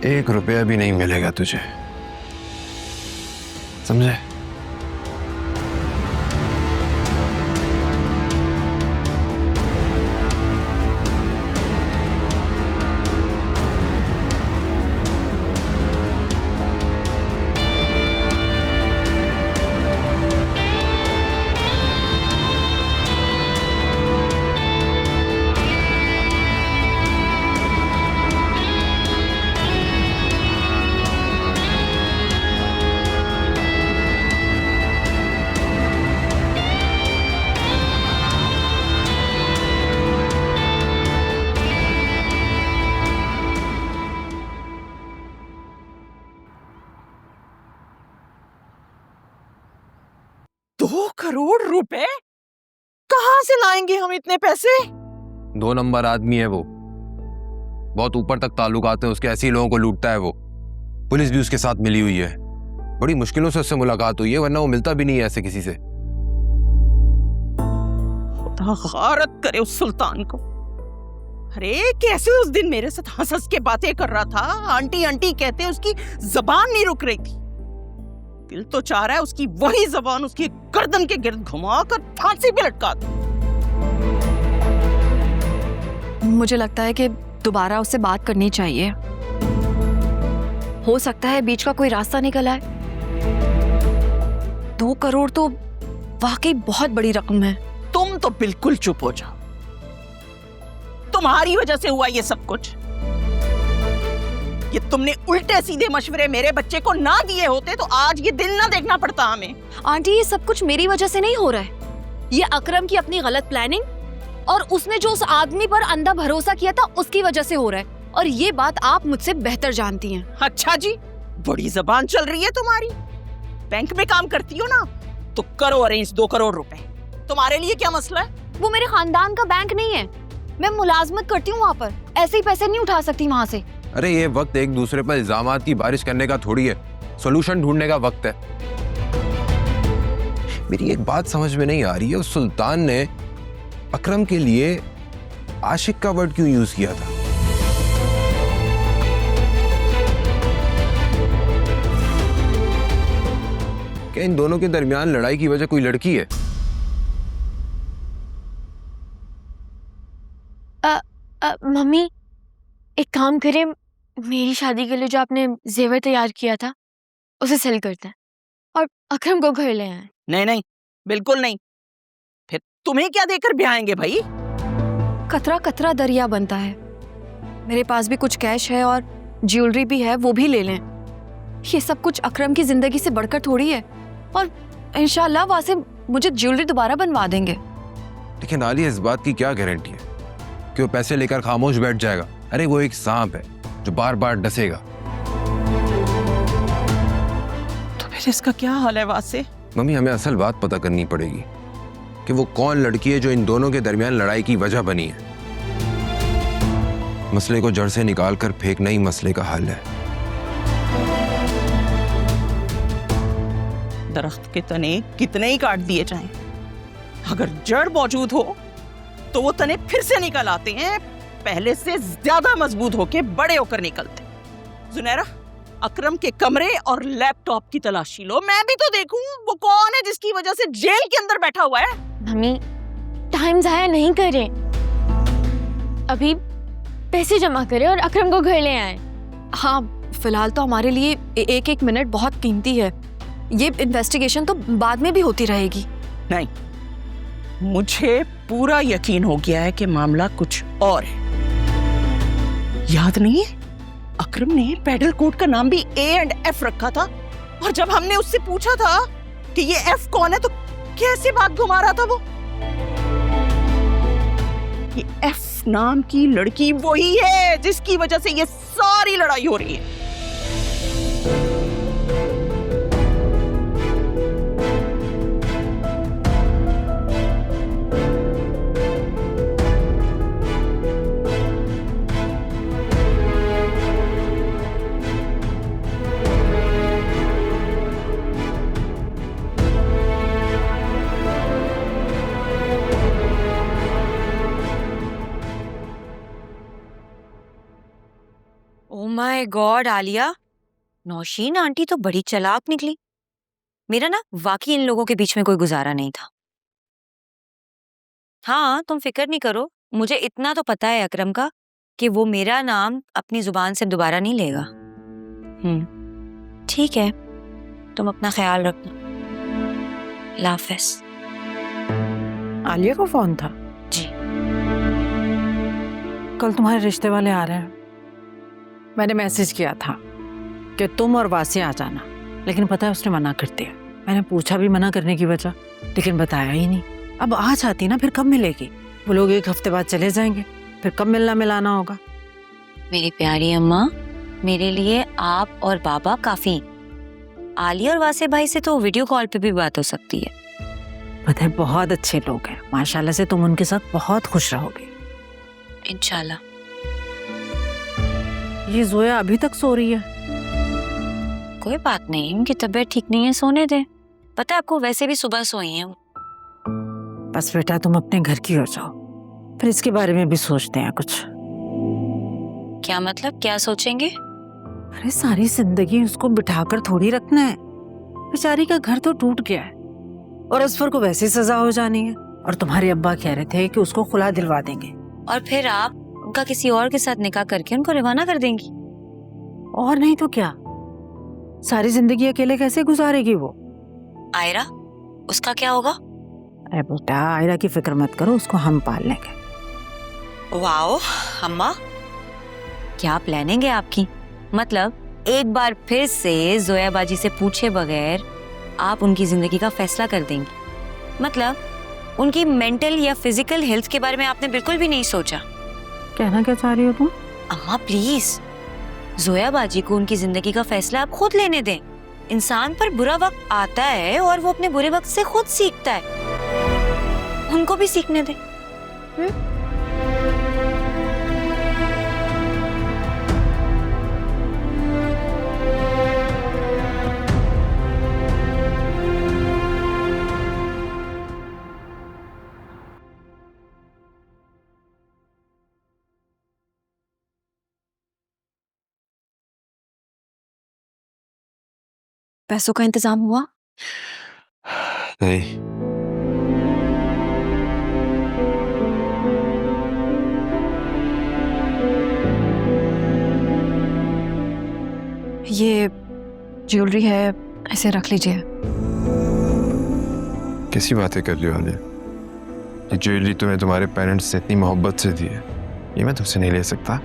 एक रुपया भी नहीं मिलेगा तुझे, समझे? करोड़ रुपए कहां से लाएंगे हम इतने पैसे? 2 नंबर आदमी है वो, बहुत ऊपर तक ताल्लुकात है उसके, ऐसे ही लोगों को लूटता है वो। पुलिस भी उसके साथ मिली हुई है, बड़ी मुश्किलों से उससे मुलाकात हुई है, वरना वो मिलता भी नहीं है ऐसे किसी से। खुदा गारत करे उस सुल्तान को। अरे कैसे उस दिन मेरे साथ हंस हंस के बातें कर रहा था, आंटी आंटी कहते उसकी जबान नहीं रुक रही थी। दिल तो चाह रहा है उसकी वही जबान उसकी गर्दन के गिर्द घुमाकर फांसी पे लटका दूं। मुझे लगता है कि दोबारा उससे बात करनी चाहिए, हो सकता है बीच का कोई रास्ता निकल आए। 2 करोड़ तो वाकई बहुत बड़ी रकम है। तुम तो बिल्कुल चुप हो जाओ, तुम्हारी वजह से हुआ ये सब कुछ। ये तुमने उल्टे सीधे मशवरे मेरे बच्चे को ना दिए होते तो आज ये दिन ना देखना पड़ता हमें। आंटी ये सब कुछ मेरी वजह से नहीं हो रहा है, ये अकरम की अपनी गलत प्लानिंग और उसने जो उस आदमी पर अंधा भरोसा किया था उसकी वजह से हो रहा है, और ये बात आप मुझसे बेहतर जानती हैं। अच्छा जी, बड़ी जबान चल रही है तुम्हारी। बैंक में काम करती हो ना, तो करो अरेंज 2 करोड़ रुपए। तुम्हारे लिए क्या मसला है? वो मेरे खानदान का बैंक नहीं है, मैं मुलाजमत करती हूँ वहाँ पर, ऐसे ही पैसे नहीं उठा सकती वहाँ से। अरे ये वक्त एक दूसरे पर इल्जामात की बारिश करने का थोड़ी है, सॉल्यूशन ढूंढने का वक्त है। मेरी एक बात समझ में नहीं आ रही है, उस सुल्तान ने अकरम के लिए आशिक का वर्ड क्यों यूज किया था? क्या इन दोनों के दरमियान लड़ाई की वजह कोई लड़की है? मम्मी एक काम करें, मेरी शादी के लिए जो आपने जेवर तैयार किया था उसे सेल करते हैं और अकरम को घर ले आए। नहीं नहीं, बिल्कुल नहीं। फिर तुम्हें क्या देकर ब्याहेंगे भाई? कतरा कतरा दरिया बनता है, मेरे पास भी कुछ कैश है और ज्वेलरी भी है, वो भी ले लें। ये सब कुछ अकरम की जिंदगी से बढ़कर थोड़ी है, और इंशाल्लाह वहां से मुझे ज्वेलरी दोबारा बनवा देंगे। लेकिन आलिया इस बात की क्या गारंटी है कि वो पैसे लेकर खामोश बैठ जाएगा? अरे वो एक सांप है जो बार बार डसेगा। तो फिर इसका क्या हाल है वासे? मम्मी हमें असल बात पता करनी पड़ेगी कि वो कौन लड़की है जो इन दोनों के दरमियान लड़ाई की वजह बनी है। मसले को जड़ से निकालकर फेंकना ही मसले का हल है। दरख्त के तने कितने ही काट दिए जाएं, अगर जड़ मौजूद हो तो वो तने फिर से निकल आते हैं, पहले से ज्यादा मजबूत होके बड़े होकर निकलते। जुनैरा, अकरम के कमरे और लैपटॉप की तलाशी लो, मैं भी तो देखूं वो कौन है जिसकी वजह से जेल के अंदर बैठा हुआ है। मम्मी टाइम जाया नहीं करें, अभी पैसे जमा करें और अकरम को घर ले आए। हाँ फिलहाल तो हमारे लिए एक एक मिनट बहुत कीमती है, ये इन्वेस्टिगेशन तो बाद में भी होती रहेगी। नहीं, मुझे पूरा यकीन हो गया है कि मामला कुछ और है। याद नहीं है, अकरम ने पेडल कोड का नाम भी A&F रखा था, और जब हमने उससे पूछा था कि ये F कौन है तो कैसे बात घुमा रहा था वो। ये F नाम की लड़की वही है जिसकी वजह से ये सारी लड़ाई हो रही है। Oh my God Alia, Nausheen aunty तो बड़ी चालाक निकली। मेरा ना वाकई इन लोगों के बीच में कोई गुजारा नहीं था। हाँ, तुम फिक्र नहीं करो, मुझे इतना तो पता है अकरम का कि वो मेरा नाम अपनी जुबान से दोबारा नहीं लेगा। ठीक है, तुम अपना ख्याल रखना। अल्लाह हाफ़िज़। आलिया को फोन था? जी। कल तुम्हारे रिश्ते वाले आ रहे हैं। मैंने मैसेज किया था कि तुम और वासी आ जाना, लेकिन पता है उसने मना कर दिया। मैंने पूछा भी मना करने की वजह, लेकिन बताया ही नहीं। अब आ जाती ना, फिर कब मिलेगी? वो लोग 1 हफ्ते बाद चले जाएंगे, फिर कब मिलना मिलाना होगा? मेरी प्यारी अम्मा, मेरे लिए आप और बाबा काफी। आलिया और वासे भाई से तो वीडियो कॉल पे भी बात हो सकती है। पता है बहुत अच्छे लोग हैं, माशाल्लाह से तुम उनके साथ बहुत खुश रहोगे इंशाल्लाह। ये जोया अभी तक सो रही है? कोई बात नहीं, उनकी तबीयत ठीक नहीं है, सोने दे। पता है आपको, वैसे भी सुबह सोई हैं वो। बस बेटा तुम अपने घर की हो जाओ, फिर इसके बारे में भी सोचते हैं कुछ। क्या मतलब, क्या सोचेंगे? अरे सारी जिंदगी उसको बिठाकर थोड़ी रखना है। बेचारी का घर तो टूट गया है और असफर को वैसी सजा हो जानी है। और तुम्हारे अब्बा कह रहे थे कि उसको खुला दिलवा देंगे। और फिर आप उनका किसी और के साथ निकाह करके उनको रवाना कर देंगी। और नहीं तो क्या, सारी जिंदगी अकेले कैसे गुजारेगी वो? आयरा, उसका क्या होगा? अरे बेटा आयरा की फिक्र मत करो, उसको हम पाल लेंगे। वाओ अम्मा, क्या प्लानिंग है आपकी। मतलब एक बार फिर से जोया बाजी से पूछे बगैर आप उनकी जिंदगी का फैसला कर देंगी। मतलब उनकी मेंटल या फिजिकल हेल्थ के बारे में आपने बिल्कुल भी नहीं सोचा। कहना क्या चाह रही हो तुम? अम्मा प्लीज, जोया बाजी को उनकी जिंदगी का फैसला आप खुद लेने दें। इंसान पर बुरा वक्त आता है और वो अपने बुरे वक्त से खुद सीखता है, उनको भी सीखने दें। पैसों का इंतजाम हुआ? नहीं, ये ज्वेलरी है, इसे रख लीजिए। कैसी बातें कर रही हो आलिया? ये ज्वेलरी तुम्हें तुम्हारे पेरेंट्स ने इतनी मोहब्बत से दी है, ये मैं तुमसे नहीं ले सकता।